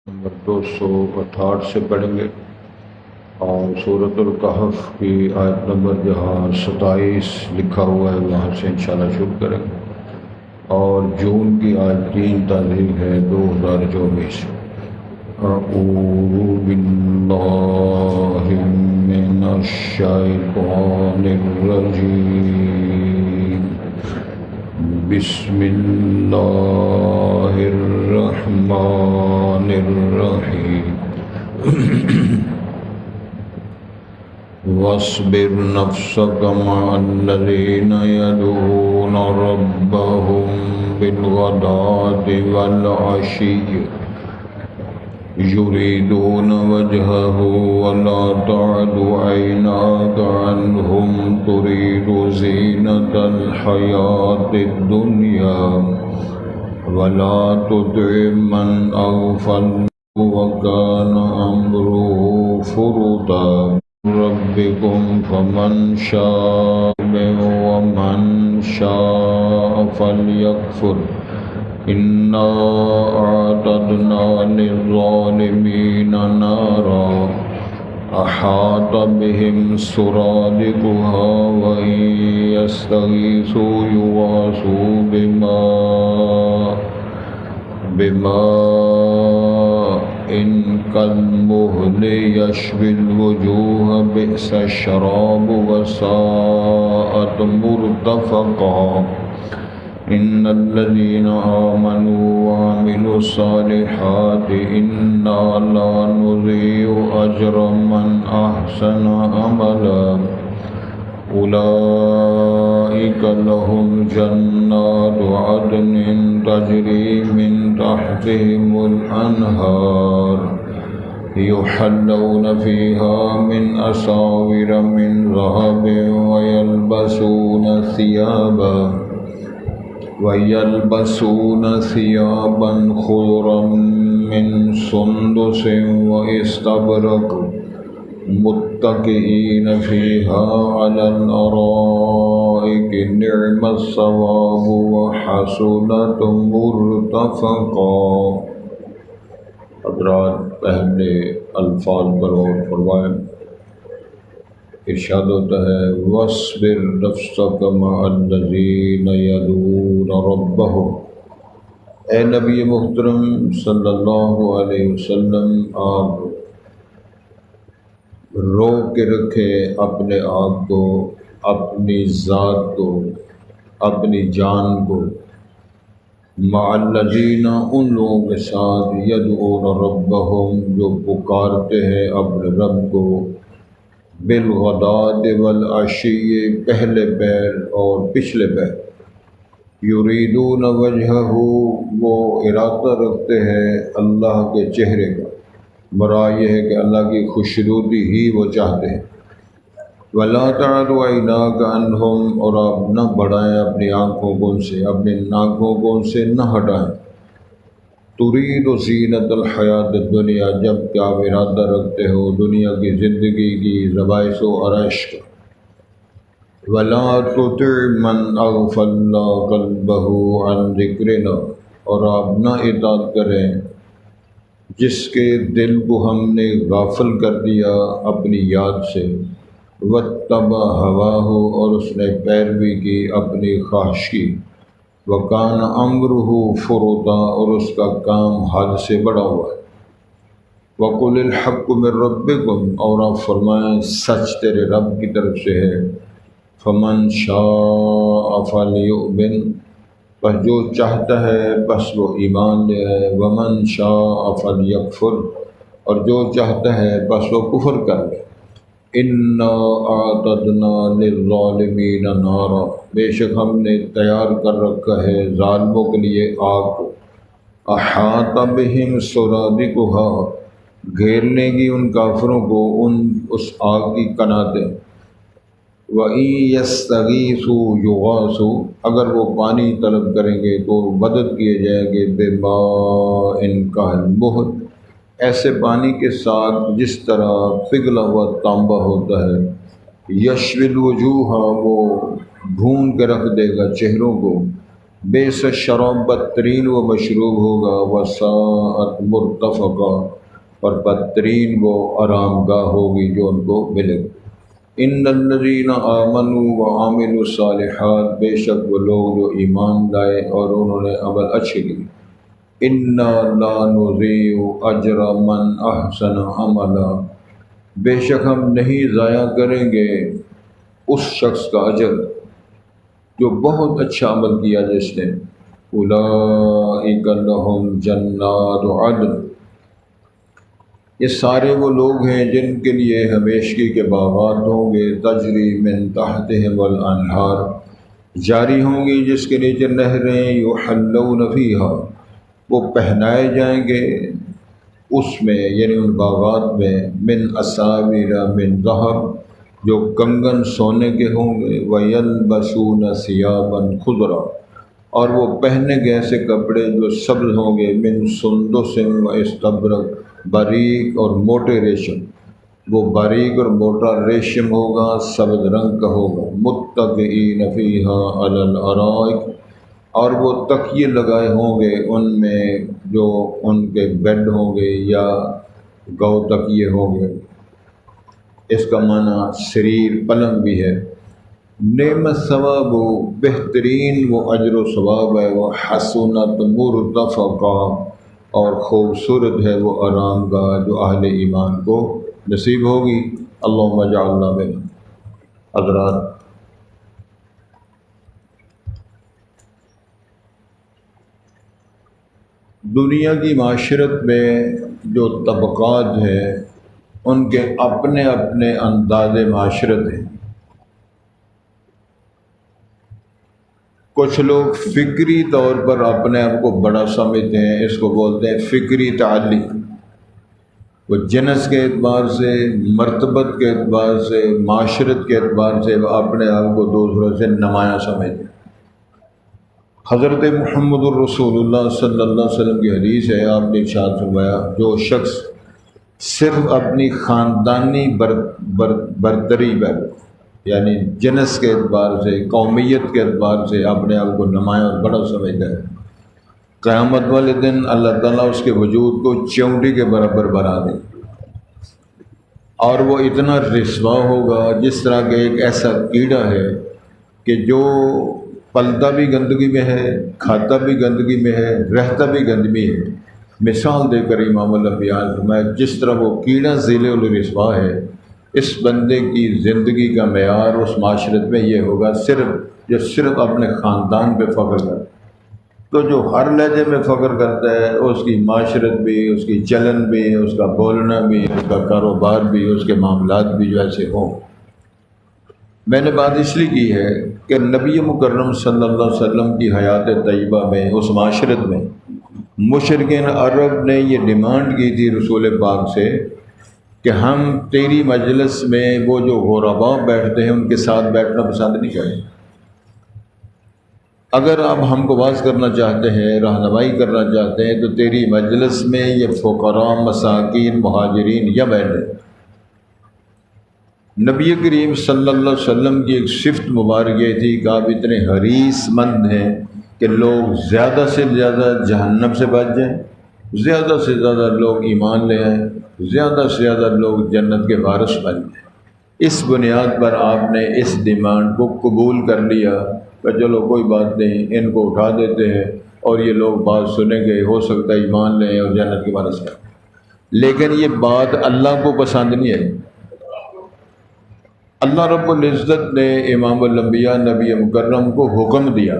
Number 268 سے پڑھیں گے اور سورۃ الکہف کی آیت نمبر جہاں 27 لکھا ہوا ہے وہاں سے انشاءاللہ شروع کریں گے اور جون کی آج 3 تاریخ ہے 2024۔ اعوذ باللہ من الشیطان الرجیم، بسم اللہ الرحمن الرحیم۔ واصبر نفسك مع الذين يدعون ربهم بالغداة والعشي يريدون وجهه ولا تعد عيناك عنهم تريد زينة الحياة الدنيا ولا تطع من أغفلنا وكان أمره فرطا ربكم فمن شاء ومن شاء فليكفر إنا أعتدنا للظالمين نارا أحاط بهم سرادقها وإن يستغيثوا يغاثوا بماء كالمهل يشوي الوجوه بئس الشراب وساءت مرتفقا إن الذين آمنوا وعملوا الصالحات إنا لا نضيع أجر من أحسن عملا أولئك لهم جنات عدن تجري من تحتهم الأنهار يحلون فيها من أساور من ذهب ويلبسون ثيابا خضرا من سندس واستبرق متكئين فيها على الأرائك نعم الثواب وحسنت مرتفقا۔ حضرات پہلے الفاظ پر غور فرمائیں۔ ارشاد ہوتا ہے وَاصْبِرْ نَفْسَكَ مَعَ الَّذِينَ يَدْعُونَ رَبَّهُمْ، اے نبی محترم صلی اللہ علیہ وسلم، آپ رو کے رکھے اپنے آپ کو، اپنی ذات کو، اپنی جان کو، مع الذین ان لوگوں کے ساتھ یدعون ربہم جو پکارتے ہیں اپنے رب کو، بالغداۃ والعشی پہلے پہر اور پچھلے پہر، یریدون وجہہ وہ ارادہ رکھتے ہیں اللہ کے چہرے کا، مراد یہ ہے کہ اللہ کی خوشنودی ہی وہ چاہتے ہیں۔ ولا تعد عیناک عنہم، اور آپ نہ بڑھائیں اپنی آنکھوں کو ان سے، اپنی ناکوں کو ان سے نہ ہٹائیں۔ ترید زینت الحیات الدنیا، جب کہ آپ ارادہ رکھتے ہو دنیا کی زندگی کی زبائش و عرش کا۔ ولا تطع من اغفلنا قلبہ عن ذکرنا، اور آپ نہ اطاعت کریں جس کے دل کو ہم نے غافل کر دیا اپنی یاد سے، واتبع ہواہ، اور اس نے پیروی کی اپنی خواہش کی، وکان امرہ فرطا، اور اس کا کام حد سے بڑا ہوا ہے۔ وقل الحق من ربکم، اور آپ فرمائیں سچ تیرے رب کی طرف سے ہے۔ فمن شاء فلیؤمن، بس جو چاہتا ہے بس وہ ایمان لے آئے، ومن شاء فلیکفر، اور جو چاہتا ہے بس وہ کفر کر لے۔ انا اعتدنا للظالمین نارا، بے شک ہم نے تیار کر رکھا ہے ظالموں کے لیے آگ کو، احاط بہم سرادقها، گھیر لیں گی ان کافروں کو اس آگ کی کناتیں۔ وَإِن يَسْتَغِيثُوا يُغَاثُوا، اگر وہ پانی طلب کریں گے تو مدد کیے جائیں گے، بِمَاءٍ كَالْمُهْلِ، ایسے پانی کے ساتھ جس طرح پگھلا ہوا تانبا ہوتا ہے، یشوی الوجوہ، وہ بھون کے رکھ دے گا چہروں کو، بے سے شراب بدترین وہ مشروب ہوگا، وساعت مرتفقہ، اور بدترین وہ آرام گاہ ہوگی جو ان کو ملے گی۔ ان الذین آمنوا وعملوا الصالحات، بے شک وہ لوگ جو ایمان لائے اور انہوں نے عمل اچھے کیے، انا لا نضیع اجر من احسن عملا، بے شک ہم نہیں ضائع کریں گے اس شخص کا اجر جو بہت اچھا عمل کیا جس نے۔ اولئک لہم جنات عدن، یہ سارے وہ لوگ ہیں جن کے لیے ہمیشگی کے باغات ہوں گے، تجری من تحتہم الانہار، جاری ہوں گی جس کے نیچے نہریں، یحلون فیہا، وہ پہنائے جائیں گے اس میں، یعنی ان باغات میں، من اساور من ذہب، جو کنگن سونے کے ہوں گے، وَيَلْبَسُونَ ثِيَابًا خُضْرًا، اور وہ پہنے گئے ایسے کپڑے جو سبز ہوں گے، من سندس و استبرق، باریک اور موٹے ریشم، وہ باریک اور موٹا ریشم ہوگا، سبز رنگ کا ہوگا، متکئین فیہا علی الارائک، اور وہ تکیے لگائے ہوں گے ان میں جو ان کے بیڈ ہوں گے یا گو تکیے ہوں گے، اس کا معنی سریر پلنگ بھی ہے۔ نعم الثواب، بہترین وہ اجر و ثواب ہے، وہ حسنت مرتفقہ، اور خوبصورت ہے وہ آرام گاہ جو اہل ایمان کو نصیب ہوگی۔ اللہم اجعلنا منہم۔ حضرات، دنیا کی معاشرت میں جو طبقات ہیں ان کے اپنے اپنے انداز معاشرت ہیں۔ کچھ لوگ فکری طور پر اپنے آپ کو بڑا سمجھتے ہیں، اس کو بولتے ہیں فکری تعلی، وہ جنس کے اعتبار سے، مرتبت کے اعتبار سے، معاشرت کے اعتبار سے وہ اپنے آپ کو دوسروں سے نمایاں سمجھتے ہیں۔ حضرت محمد الرسول اللہ صلی اللہ علیہ وسلم کی حدیث ہے، آپ نے ارشاد فرمایا، جو شخص صرف اپنی خاندانی برتری پر، یعنی جنس کے اعتبار سے، قومیت کے اعتبار سے اپنے آپ کو نمایاں اور بڑا سمجھتا ہے، قیامت والے دن اللہ تعالیٰ اس کے وجود کو چونٹی کے برابر بنا دے، اور وہ اتنا رسوا ہوگا جس طرح کہ ایک ایسا کیڑا ہے کہ جو پلتا بھی گندگی میں ہے، کھاتا بھی گندگی میں ہے، رہتا بھی گندگی ہے۔ مثال دے کر امام الانبیاء نے فرمایا، جس طرح وہ کیڑا ذیل الرسوا ہے، اس بندے کی زندگی کا معیار اس معاشرت میں یہ ہوگا جو صرف اپنے خاندان پہ فخر کرتا ہے۔ تو جو ہر لہجے میں فخر کرتا ہے، اس کی معاشرت بھی، اس کی چلن بھی، اس کا بولنا بھی، اس کا کاروبار بھی، اس کے معاملات بھی جو ایسے ہوں۔ میں نے بات اس لیے کی ہے کہ نبی مکرم صلی اللہ علیہ وسلم کی حیات طیبہ میں، اس معاشرت میں، مشرکین عرب نے یہ ڈیمانڈ کی تھی رسول پاک سے کہ ہم تیری مجلس میں وہ جو غرباء بیٹھتے ہیں ان کے ساتھ بیٹھنا پسند نہیں کریں، اگر آپ ہم کو واعظ کرنا چاہتے ہیں، رہنمائی کرنا چاہتے ہیں، تو تیری مجلس میں یہ فقراء، مساکین، مہاجرین یا بیٹھیں۔ نبی کریم صلی اللہ علیہ وسلم کی ایک صفت مبارک یہ تھی کہ آپ اتنے حریص مند ہیں کہ لوگ زیادہ سے زیادہ جہنم سے بچ جائیں، زیادہ سے زیادہ لوگ ایمان لے آئیں، زیادہ سے زیادہ لوگ جنت کے وارث بن جائیں۔ اس بنیاد پر آپ نے اس ڈیمانڈ کو قبول کر لیا کہ چلو کوئی بات نہیں، ان کو اٹھا دیتے ہیں اور یہ لوگ بات سنیں گے، ہو سکتا ہے ایمان لیں اور جنت کے وارث بنیں۔ لیکن یہ بات اللہ کو پسند نہیں ہے۔ اللہ رب العزت نے امام الانبیاء نبی مکرم کو حکم دیا،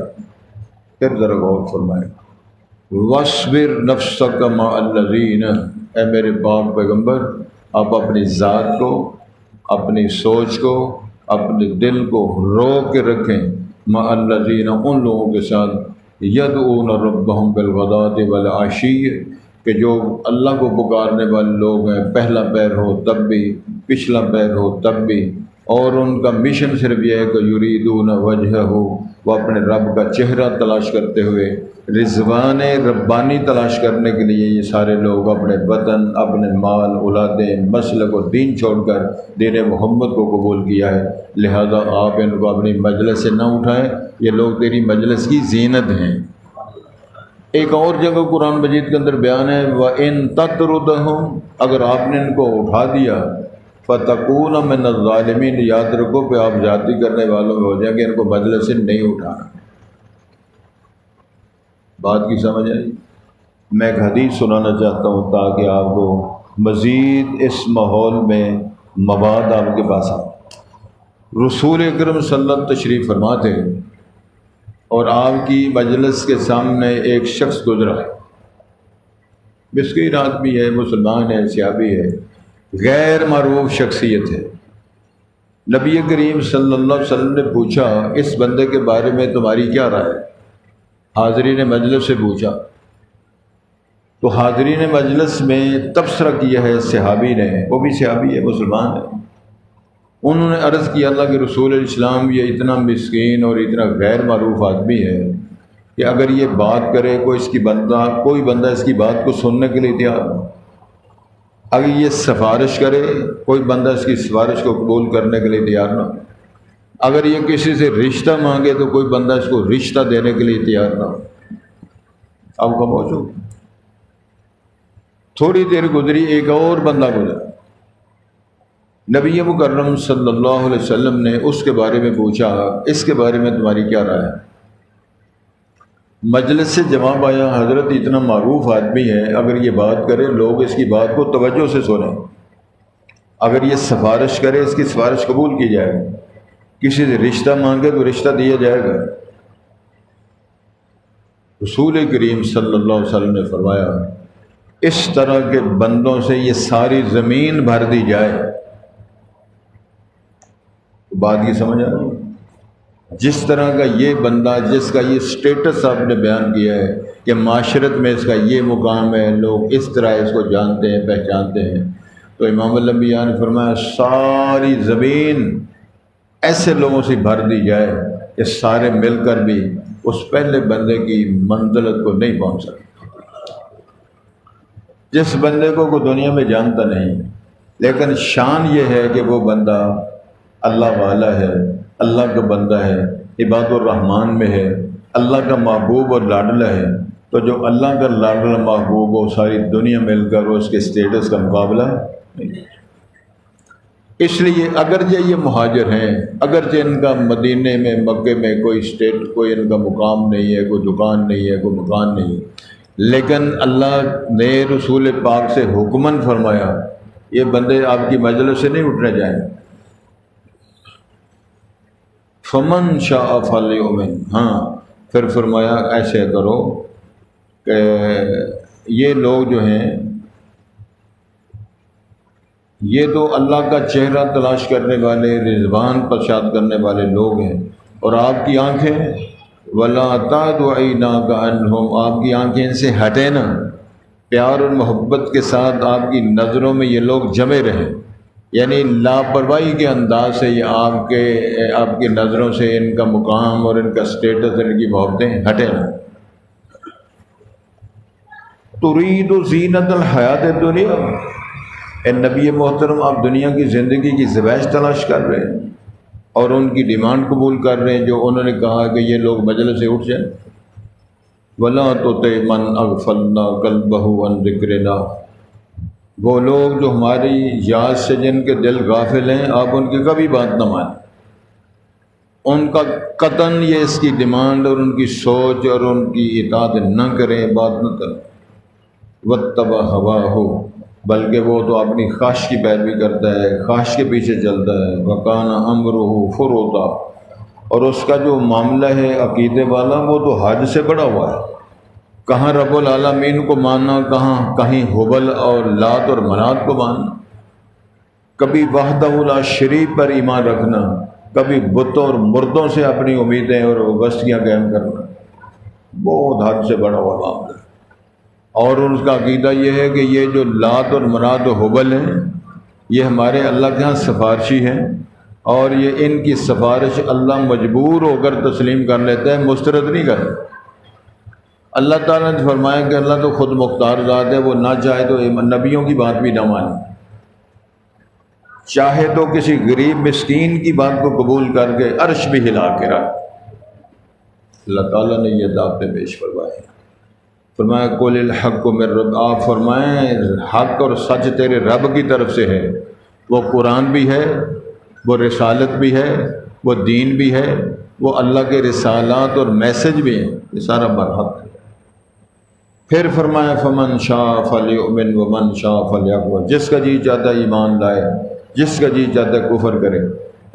پھر ذرا غور فرمائیں، وَاصْبِرْ نَفْسَكَ مَعَ الَّذِينَ، اے میرے پاک پیغمبر، آپ اپنی ذات کو، اپنی سوچ کو، اپنے دل کو رو کے رکھیں، مَعَ الَّذِينَ، ان لوگوں کے ساتھ، يَدْعُونَ رَبَّهُمْ بِالْغَدَاةِ وَالْعَشِيِّ، کہ جو اللہ کو پکارنے والے لوگ ہیں، پہلا پہر ہو تب بھی، پچھلا پہر ہو تب بھی، اور ان کا مشن صرف یہ ہے کہ یریدون وجہہ، وہ اپنے رب کا چہرہ تلاش کرتے ہوئے رضوان ربانی تلاش کرنے کے لیے یہ سارے لوگ اپنے وطن، اپنے مال، اولادیں، مسلک و دین چھوڑ کر دین محمد کو قبول کیا ہے۔ لہذا آپ ان کو اپنی مجلس سے نہ اٹھائیں، یہ لوگ تیری مجلس کی زینت ہیں۔ ایک اور جگہ قرآن مجید کے اندر بیان ہے وَإِن تَطْرُدْهُمْ، اگر آپ نے ان کو اٹھا دیا فَتَكُونَ مِنَ الظَّالِمِينَ، یاد رکھو کہ آپ زیادتی کرنے والوں میں ہو جائیں گے، ان کو مجلس سے نہیں اٹھانا۔ بات کی سمجھ آئی؟ میں ایک حدیث سنانا چاہتا ہوں تاکہ آپ کو مزید اس ماحول میں مواد آپ کے پاس آئے۔ رسول اکرم صلی اللہ علیہ وسلم تشریف فرما تھے اور آپ کی مجلس کے سامنے ایک شخص گزرا، مسکین آدمی ہے، مسلمان ہے، صحابی ہے، غیر معروف شخصیت ہے۔ نبی کریم صلی اللہ علیہ وسلم نے پوچھا اس بندے کے بارے میں تمہاری کیا رائے ہے؟ حاضرین مجلس سے پوچھا تو حاضرین مجلس میں تبصرہ کیا ہے صحابی نے، وہ بھی صحابی ہے، مسلمان ہے۔ انہوں نے عرض کیا اللہ کے رسول الاسلام، یہ اتنا مسکین اور اتنا غیر معروف آدمی ہے کہ اگر یہ بات کرے کوئی بندہ اس کی بات کو سننے کے لیے تیار ہو، اگر یہ سفارش کرے کوئی بندہ اس کی سفارش کو قبول کرنے کے لیے تیار نہ ہو، اگر یہ کسی سے رشتہ مانگے تو کوئی بندہ اس کو رشتہ دینے کے لیے تیار نہ ہو۔ اب خاموش ہو۔ تھوڑی دیر گزری، ایک اور بندہ گزرا، نبی مکرم صلی اللہ علیہ وسلم نے اس کے بارے میں پوچھا اس کے بارے میں تمہاری کیا رائے ہے؟ مجلس سے جواب آیا حضرت اتنا معروف آدمی ہے، اگر یہ بات کرے لوگ اس کی بات کو توجہ سے سنیں، اگر یہ سفارش کرے اس کی سفارش قبول کی جائے گی، کسی سے رشتہ مانگے تو رشتہ دیا جائے گا۔ رسول کریم صلی اللہ علیہ وسلم نے فرمایا اس طرح کے بندوں سے یہ ساری زمین بھر دی جائے۔ بات کی سمجھ آ رہی ہے؟ جس طرح کا یہ بندہ، جس کا یہ سٹیٹس آپ نے بیان کیا ہے کہ معاشرت میں اس کا یہ مقام ہے، لوگ اس طرح اس کو جانتے ہیں، پہچانتے ہیں، تو امام الانبیاء نے فرمایا ساری زمین ایسے لوگوں سے بھر دی جائے کہ سارے مل کر بھی اس پہلے بندے کی منزلت کو نہیں پہنچ سکتے۔ جس بندے کو کوئی دنیا میں جانتا نہیں لیکن شان یہ ہے کہ وہ بندہ اللہ والا ہے، اللہ کا بندہ ہے، عباد الرحمن میں ہے، اللہ کا محبوب اور لاڈلا ہے، تو جو اللہ کا لاڈلا محبوب ہو ساری دنیا مل کر اس کے سٹیٹس کا مقابلہ نہیں۔ اس لیے اگرچہ یہ مہاجر ہیں، اگرچہ ان کا مدینے میں مکے میں کوئی ان کا مقام نہیں ہے، کوئی دکان نہیں ہے، کوئی مکان نہیں ہے، لیکن اللہ نے رسول پاک سے حکمن فرمایا یہ بندے آپ کی مجلس سے نہیں اٹھنے جائیں۔ فمن شاء فلیؤمن، ہاں پھر فرمایا ایسے کرو کہ یہ لوگ جو ہیں یہ تو اللہ کا چہرہ تلاش کرنے والے، رضوان پسند کرنے والے لوگ ہیں، اور آپ کی آنکھیں وَلَا تَعْدُ عَيْنَاكَ عَنْهُمْ، آپ کی آنکھیں ان سے ہٹے نہ، پیار اور محبت کے ساتھ آپ کی نظروں میں یہ لوگ جمے رہیں، یعنی لاپرواہی کے انداز سے یہ آپ کی نظروں سے ان کا مقام اور ان کا سٹیٹس، ان کی محبتیں ہٹے نہ۔ ترید زینت الحیات الدنیا، اے نبی محترم آپ دنیا کی زندگی کی زیبائش تلاش کر رہے ہیں اور ان کی ڈیمانڈ قبول کر رہے ہیں جو انہوں نے کہا کہ یہ لوگ مجلس سے اٹھ جائیں۔ وَلَا تُطِعْ مَنْ أَغْفَلْنَا قَلْبَهُ عَنْ ذِكْرِنَا، وہ لوگ جو ہماری یاد سے جن کے دل غافل ہیں آپ ان کی کبھی بات نہ مانیں، ان کا قطعاً یہ اس کی ڈیمانڈ اور ان کی سوچ اور ان کی اطاعت نہ کریں، بات نہ کریں۔ وَاتَّبَعَ هَوَاهُ، بلکہ وہ تو اپنی خواہش کی پیروی کرتا ہے، خواہش کے پیچھے چلتا ہے۔ وَكَانَ أَمْرُهُ فُرُوطًا، اور اس کا جو معاملہ ہے عقیدے والا وہ تو حد سے بڑا ہوا ہے۔ کہاں رب العالمین کو ماننا، کہیں حبل اور لات اور منات کو ماننا، کبھی وحدہ لا شریک پر ایمان رکھنا، کبھی بتوں اور مردوں سے اپنی امیدیں اور وابستگیاں قائم کرنا، بہت حد سے بڑا ہوا معاملہ۔ اور ان کا عقیدہ یہ ہے کہ یہ جو لات اور منات و حبل ہیں یہ ہمارے اللہ کے ہاں سفارشی ہیں، اور یہ ان کی سفارش اللہ مجبور ہو کر تسلیم کر لیتا ہے، مسترد نہیں کرتا۔ اللہ تعالیٰ نے فرمایا کہ اللہ تو خود مختار ذات ہے، وہ نہ چاہے تو نبیوں کی بات بھی نہ مانے، چاہے تو کسی غریب مسکین کی بات کو قبول کر کے عرش بھی ہلا کے رکھ۔ اللہ تعالیٰ نے یہ ضابطے پیش فرمائے۔ فرمایا قل الحق من رب، آپ فرمائیں حق اور سچ تیرے رب کی طرف سے ہے۔ وہ قرآن بھی ہے، وہ رسالت بھی ہے، وہ دین بھی ہے، وہ اللہ کے رسالات اور میسج بھی ہیں، یہ سارا برحق ہے۔ پھر فرمایا فمن شاء فلیؤمن ومن شاء فلیکفر، جس کا جی چاہتا ہے ایمان لائے، جس کا جی چاہتا ہے کفر کرے۔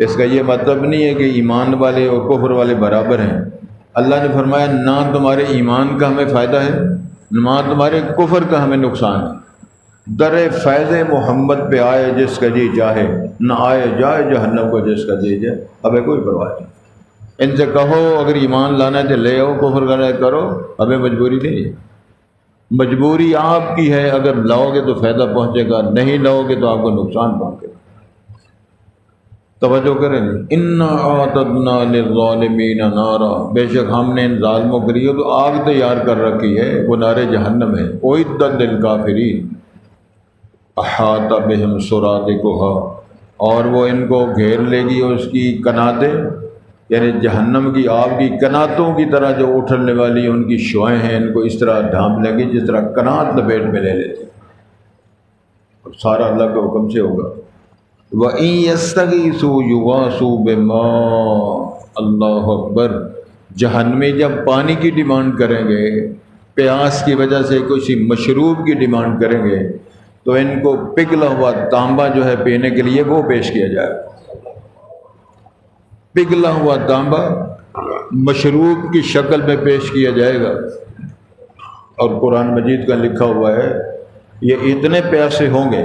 اس کا یہ مطلب نہیں ہے کہ ایمان والے اور کفر والے برابر ہیں۔ اللہ نے فرمایا نہ تمہارے ایمان کا ہمیں فائدہ ہے، نہ تمہارے کفر کا ہمیں نقصان ہے۔ در فیض محمد پہ آئے جس کا جی چاہے، نہ آئے جائے جہنم کو جس کا جی جائے، ہمیں کوئی پرواہ نہیں۔ ان سے کہو اگر ایمان لانا ہے تو لے آؤ، کفر کرنا ہے کرو، ہمیں مجبوری نہیں ہے۔ مجبوری آپ کی ہے، اگر لاؤ گے تو فائدہ پہنچے گا، نہیں لاؤ گے تو آپ کو نقصان پہنچے گا۔ توجہ کریں، انا اعتدنا للظالمین نارا، بے شک ہم نے ان ظالموں کے لیے تو آگ تیار کر رکھی ہے، وہ نار جہنم ہے۔ اعدت للکافرین احاط بہم سرادقها، اور وہ ان کو گھیر لے گی اس کی کناتیں، یعنی جہنم کی آگ کی کناتوں کی طرح جو اٹھنے والی ان کی شعائیں ہیں، ان کو اس طرح ڈھانپ لیں گی جس طرح کنات لپیٹ میں لے لیتے، اور سارا اللہ کے حکم سے ہوگا۔ وَإِن يَسْتَغِيثُوا يُغَاثُوا بِمَاءٍ، اللہ اکبر، جہنمی جب پانی کی ڈیمانڈ کریں گے، پیاس کی وجہ سے کسی مشروب کی ڈیمانڈ کریں گے، تو ان کو پگھلا ہوا تانبا جو ہے پینے کے لیے وہ پیش کیا جائے گا۔ پگھلا ہوا تانبا مشروب کی شکل میں پیش کیا جائے گا، اور قرآن مجید کا لکھا ہوا ہے یہ اتنے پیاسے ہوں گے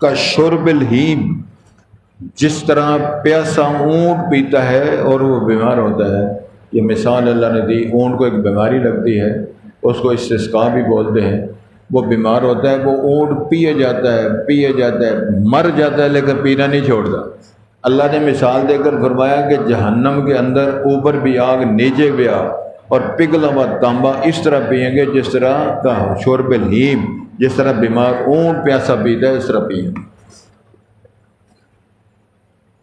کا شرب الہیم، جس طرح پیاسا اونٹ پیتا ہے اور وہ بیمار ہوتا ہے۔ یہ مثال اللہ نے دی، اونٹ کو ایک بیماری لگتی ہے، اس کو استسقاء بھی بولتے ہیں، وہ بیمار ہوتا ہے، وہ اونٹ پیے جاتا ہے، مر جاتا ہے لیکن پینا نہیں چھوڑتا۔ اللہ نے مثال دے کر فرمایا کہ جہنم کے اندر اوپر بھی آگ نیچے بھی آگ، اور پگھلا ہوا تانبا اس طرح پئیں گے جس طرح کا شرب الہیم، جس طرح بیمار اونٹ پیاسا پیتا ہے اس طرح پئیں۔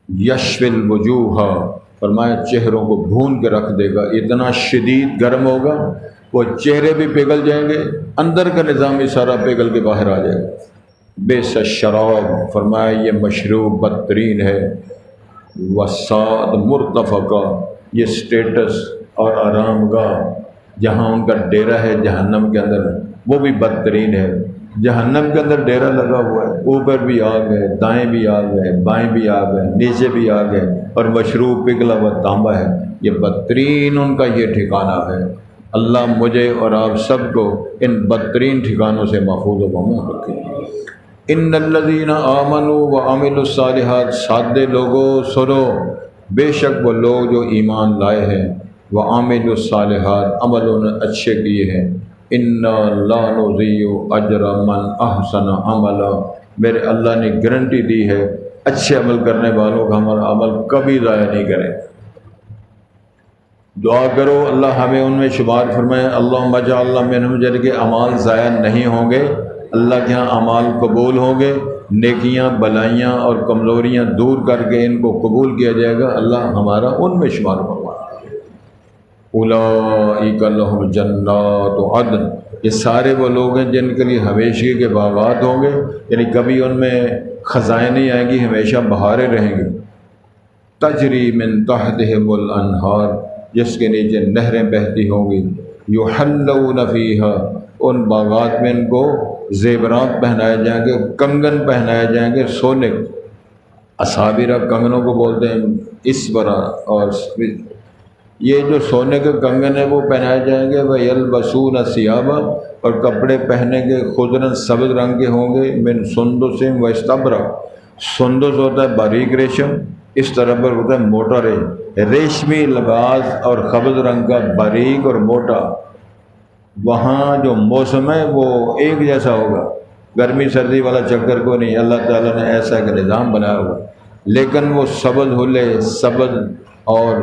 یشفی الوجوہ، فرمایا چہروں کو بھون کے رکھ دے گا، اتنا شدید گرم ہوگا وہ چہرے بھی پگھل جائیں گے، اندر کا نظام بھی سارا پگھل کے باہر آ جائے گا۔ بئس الشراب، فرمایا یہ مشروب بدترین ہے، وساد مرتفقہ، یہ سٹیٹس اور آرام گاہ جہاں ان کا ڈیرا ہے جہنم کے اندر وہ بھی بدترین ہے۔ جہنم کے اندر ڈیرا لگا ہوا ہے، اوپر بھی آگ ہے، دائیں بھی آگ ہے، بائیں بھی آگ ہے، نیچے بھی آگ ہے، اور مشروب پگھلا ہوا تانبا ہے، یہ بدترین ان کا یہ ٹھکانہ ہے۔ اللہ مجھے اور آپ سب کو ان بدترین ٹھکانوں سے محفوظ و معمون رکھے۔ ان الذین آمنوا وعملوا الصالحات، سادے لوگوں سنو، بے شک وہ لوگ جو ایمان لائے ہیں، وعملوا الصالحات، عمل انہوں نے اچھے کیے ہیں، انا لا نضیع اجر من احسن عملا، میرے اللہ نے گارنٹی دی ہے اچھے عمل کرنے والوں کا ہمارا عمل کبھی ضائع نہیں کرے۔ دعا کرو اللہ ہمیں ان میں شمار فرمائے۔ اللہم اجعلنا منہم، جن کے اعمال ضائع نہیں ہوں گے، اللہ کے ہاں اعمال قبول ہوں گے، نیکیاں بلائیاں اور کمزوریاں دور کر کے ان کو قبول کیا جائے گا، اللہ ہمارا ان میں شمار فرمائے۔ اولئک لہم جنات عدن، یہ سارے وہ لوگ ہیں جن کے لیے ہمیشگی کے باغات ہوں گے، یعنی کبھی ان میں خزائیں نہیں آئیں گی، ہمیشہ بہاریں رہیں گی۔ تجری من تحتہم الانہار، جس کے نیچے نہریں بہتی ہوں گی۔ یحلون فیہا، ان باغات میں ان کو زیورات پہنائے جائیں گے، کنگن پہنائے جائیں گے سونے۔ اصابرہ کنگنوں کو بولتے ہیں اسورہ، اور یہ جو سونے کے کنگن ہیں وہ پہنائے جائیں گے۔ وَيَلْبَسُونَ ثِيَابًا، اور کپڑے پہنے کے خضراً سبز رنگ کے ہوں گے، من سندس واستبرق، سندس ہوتا ہے باریک ریشم، اس طرح پر ہوتا ہے موٹا ریشمی لباس، اور سبز رنگ کا باریک اور موٹا۔ وہاں جو موسم ہے وہ ایک جیسا ہوگا، گرمی سردی والا چکر کو نہیں، اللہ تعالیٰ نے ایسا ایک نظام بنایا ہوگا۔ لیکن وہ سبز ہلے، سبز اور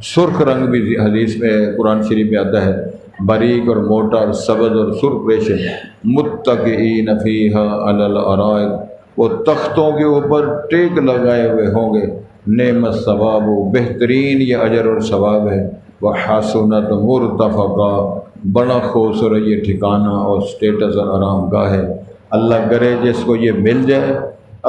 سرخ رنگ بھی حدیث میں قرآن شریف میں آتا ہے، باریک اور موٹا اور سبز اور سرخ ریشم، متکئین فیہا علی الارائک، وہ تختوں کے اوپر ٹیک لگائے ہوئے ہوں گے، نعمت ثواب، بہترین یہ اجر اور ثواب ہے، وحسنت مرتفقہ، بڑا خوبصورت یہ ٹھکانہ اور سٹیٹس اور آرام گاہ ہے۔ اللہ کرے جس کو یہ مل جائے،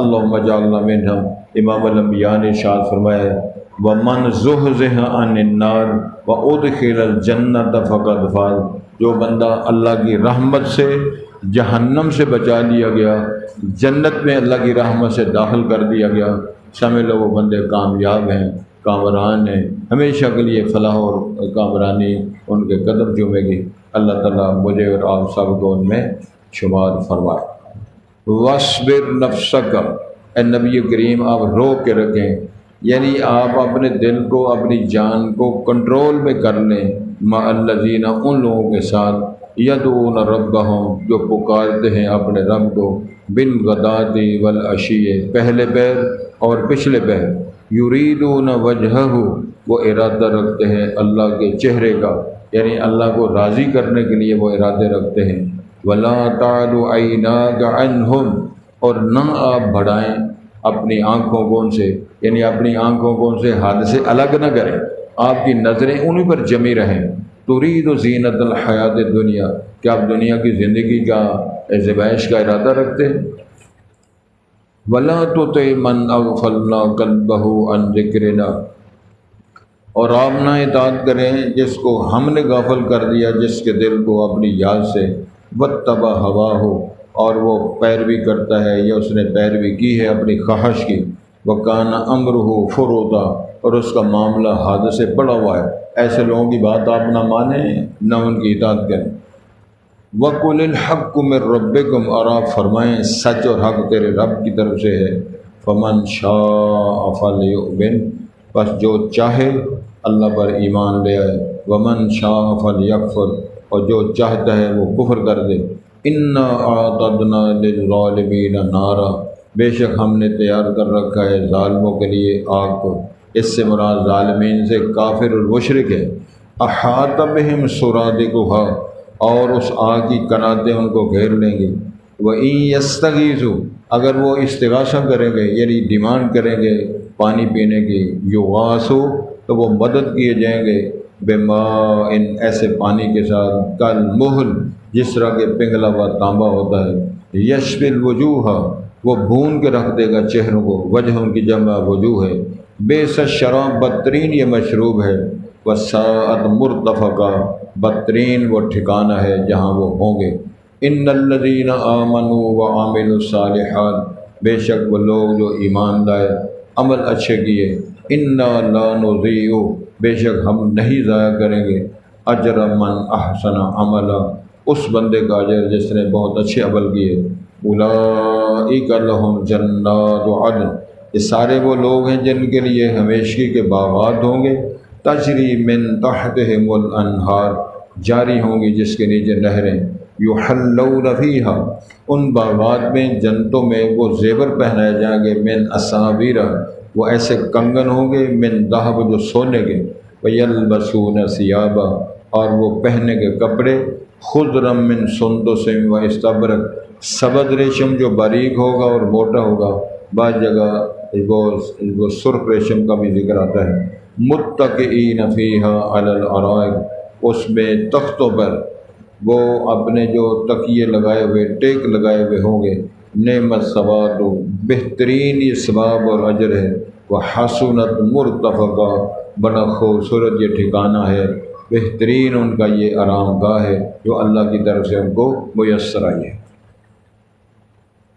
اللہم اجعلنا منہم۔ امام الانبیاء نے ارشاد فرمایا ہے، وَمَنْ زُحْزِحَ عَنِ النَّارِ وَأُدْخِلَ الْجَنَّةَ فَقَدْ فَازَ، جو بندہ اللہ کی رحمت سے جہنم سے بچا لیا گیا، جنت میں اللہ کی رحمت سے داخل کر دیا گیا، سمجھ لو وہ بندے کامیاب ہیں، کامران ہیں، ہمیشہ کے لیے فلاح اور کامرانی ان کے قدم چومے گی۔ اللہ تعالیٰ مجھے اور آپ سب کو ان میں شمار فرمائے۔ وَاصْبِرْ نَفْسَكَ، اے نبی کریم آپ روک کے رکھیں، یعنی آپ اپنے دل کو، اپنی جان کو کنٹرول میں کر لیں، مَعَ الَّذِينَ، ان لوگوں کے ساتھ، یدعون ربہم، جو پکارتے ہیں اپنے رب کو، بالغداۃ والعشی، پہلے پہر اور پچھلے پہر، یریدون وجہہ، وہ ارادہ رکھتے ہیں اللہ کے چہرے کا، یعنی اللہ کو راضی کرنے کے لیے وہ ارادے رکھتے ہیں، وَلَا تَعْدُ عَيْنَاكَ عَنْهُمْ، اور نہ آپ بڑھائیں اپنی آنکھوں کو ان سے، یعنی اپنی آنکھوں کو ان سے حد سے الگ نہ کریں، آپ کی نظریں انہی پر جمی رہیں۔ ترید زینت الحیات دنیا، کہ آپ دنیا کی زندگی کا زیبائش کا ارادہ رکھتے ہیں۔ وَلَا تُطِعْ مَنْ أَغْفَلْنَا قَلْبَهُ عَنْ ذِكْرِنَا، اور آپ نہ اطاعت کریں جس کو ہم نے غافل کر دیا، جس کے دل کو اپنی یاد سے، وَاتَّبَعَ هَوَاهُ، اور وہ پیروی کرتا ہے یا اس نے پیروی کی ہے اپنی خواہش کی، وَكَانَ أَمْرُهُ فُرُوطًا، اور اس کا معاملہ حد سے بڑا ہوا ہے، ایسے لوگوں کی بات آپ نہ مانیں نہ ان کی اطاعت کریں۔ وَقُلِ الْحَقُّ مِن رَبِّكُمْ، اور آپ فرمائیں سچ اور حق تیرے رب کی طرف سے ہے، فَمَنْ شَاءَ فَلْيُؤْمِنْ، بس جو چاہے اللہ پر ایمان لے آئے، وَمَنْ شَاءَ فَلْيَكْفُرْ، اور جو چاہتا ہے وہ کفر کر دے۔ إِنَّا أَعْتَدْنَا لِلظَّالِمِينَ نَارًا، بے شک ہم نے تیار کر رکھا ہے ظالموں کے لیے آگ کو، اس سے مراد ظالمین سے کافر اور مشرک ہے۔ أَحَاطَ بِهِمْ سُرَادِقُهَا، اور اس آگ کی کناتیں ان کو گھیر لیں گی۔ وَإِن يَسْتَغِيثُوا، اگر وہ استغاثہ کریں گے یعنی ڈیمانڈ کریں گے پانی پینے کی، یغاثوا، تو وہ مدد کیے جائیں گے، بِمَاءٍ، ایسے پانی کے ساتھ، کالمہل، جس طرح کے پنگھلا ہوا تانبا ہوتا ہے، یشفی الوجوہ، وہ بھون کے رکھ دے گا چہروں کو، وجہ ان کی جمع وجوہ ہے، بئس الشراب، بدترین یہ مشروب ہے، وساءت مرتفقہ، بدترین وہ ٹھکانہ ہے جہاں وہ ہوں گے۔ ان الذین آمنوا وعملوا الصالحات، بے شک وہ لوگ جو ایمان لائے، عمل اچھے کیے، انا لا نضیع، بے شک ہم نہیں ضائع کریں گے، اجر من احسن عملا، اس بندے کا اجر جس نے بہت اچھے عمل کیے، اولئک لہم جنات عدن، یہ سارے وہ لوگ ہیں جن کے لیے ہمیشگی کے باغات ہوں گے، تجری من تحتہم الانہار، جاری ہوں گی جس کے نیچے نہریں، یحلون فیہا، ان باغات میں، جنتوں میں وہ زیور پہنائے جائیں گے، من اساور، وہ ایسے کنگن ہوں گے، من ذہب، جو سونے کے، ویلبسون ثیابا، اور وہ پہنے کے کپڑے، خضرا من سندس و استبرق، سبز ریشم جو باریک ہوگا اور موٹا ہوگا، بعض جگہ وہ سرخ ریشم کا بھی ذکر آتا ہے، متکئین فیہا علی الارائک، اس میں تختوں پر وہ اپنے جو تکیے لگائے ہوئے، ٹیک لگائے ہوئے ہوں گے، نعمت ثواب، بہترین یہ ثواب اور اجر ہے، وحسنت مرتفقہ، بڑا خوبصورت یہ ٹھکانہ ہے، بہترین ان کا یہ آرام گاہ ہے جو اللہ کی طرف سے ان کو میسر آئی ہے۔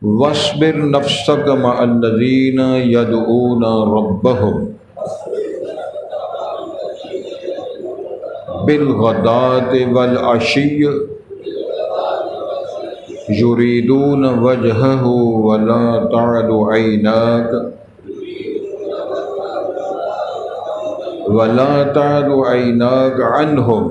وَاصْبِرْ نَفْسَكَ مَعَ الَّذِينَ يَدْعُونَ رَبَّهُمْ بِالْغَدَاةِ وَالْعَشِيِّ يُرِيدُونَ وَجْهَهُ وَلَا تَعْدُ عَيْنَاكَ عَنْهُمْ